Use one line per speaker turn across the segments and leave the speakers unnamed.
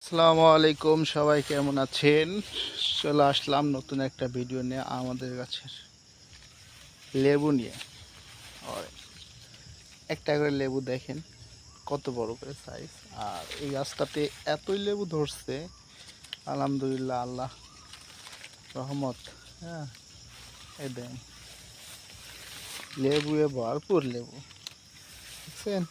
আসসালামু আলাইকুম, সবাই কেমন আছেন? চলে আসলাম নতুন একটা ভিডিও নিয়ে আমাদের গাছের লেবু নিয়ে। আর একটা করে লেবু দেখেন কত বড় করে সাইজ। আর এই গাছটাতে এতই লেবু ধরছে, আলহামদুলিল্লাহ, আল্লাহ রহমত। হ্যাঁ, এই দেন লেবু, ভরপুর লেবু, দেখছেন?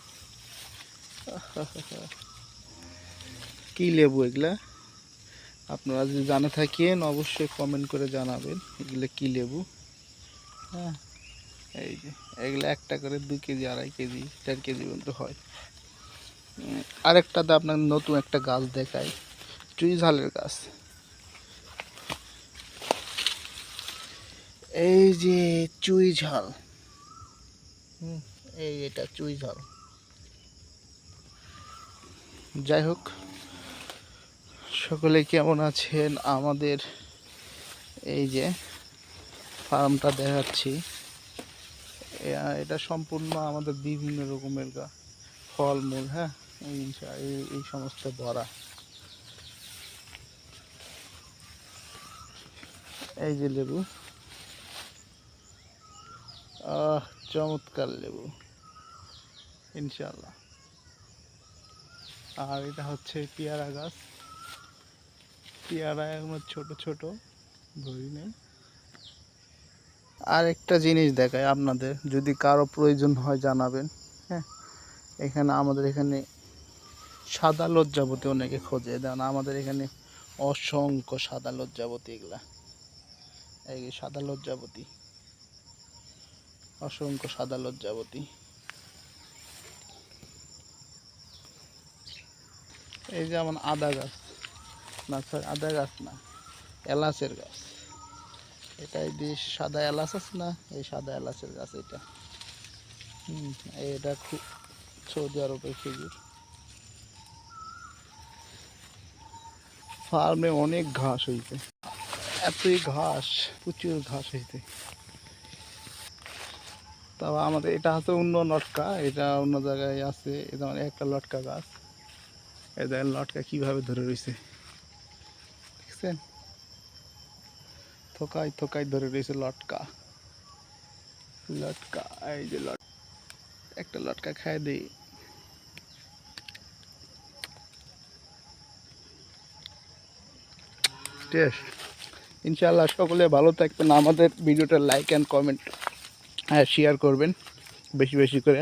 কি লেবু এগুলা? আপনারা যদি জানা থাকেন অবশ্যই কমেন্ট করে জানাবেন এগুলো কি লেবু। হ্যাঁ, এই যে এগুলো একটা করে 2 কেজি, 2.5 কেজি, 4 কেজি পর্যন্ত হয়। আরেকটাতে আপনার নতুন একটা গাছ দেখায়, চুই ঝালের গাছ। এই যে চুই ঝাল, এই এটা চুই ঝাল। যাই হোক, সকলে কেমন আছেন? আমাদের এই যে ফার্মটা দেখাচ্ছি, এটা সম্পূর্ণ আমাদের বিভিন্ন রকমের ফলমূল। হ্যাঁ, এই সমস্ত ভরা। এই যে লেবু, চমৎকার লেবু ইনশাল্লাহ। আর এটা হচ্ছে পেয়ারা গাছ, পেয়ারা এখন ছোট ছোট, ধরি নেই। আর একটা জিনিস দেখায় আপনাদের, যদি কারো প্রয়োজন হয় জানাবেন। হ্যাঁ, আমাদের এখানে সাদা লজ্জাবতী অনেকে খোঁজে, দেন আমাদের এখানে অসংখ্য সাদা লজ্জাবতী। এগুলা এই সাদা লজ্জাবতী, অসংখ্য সাদা লজ্জাবতী। এই যেমন আদা গাছ, না স্যার, আদা গাছ না, এলাচের গাছ। এটাই দেশ সাদা এলাচ আছে না, এই সাদা এলাচের গাছ এটা। এটা খুব সৌদি আরবের খেজুর। ফার্মে অনেক ঘাস হইছে, এতই ঘাস, প্রচুর ঘাস হইছে। তবে আমাদের এটা হচ্ছে অন্য লটকা, এটা অন্য জায়গায় আছে। এটা মানে একটা লটকা গাছ, এদের লটকা কিভাবে ধরে রয়েছে দেখছেন? থোকায় থোকায় ধরে রয়েছে লটকা। লটকা, এই যে একটা লটকা খায় দিই। টেস্ট। ইনশাআল্লাহ সকলে ভালো থাকবেন, আমাদের ভিডিওটা লাইক অ্যান্ড কমেন্ট শেয়ার করবেন বেশি বেশি করে।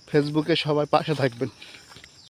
ফেসবুকে সবাই পাশে থাকবেন।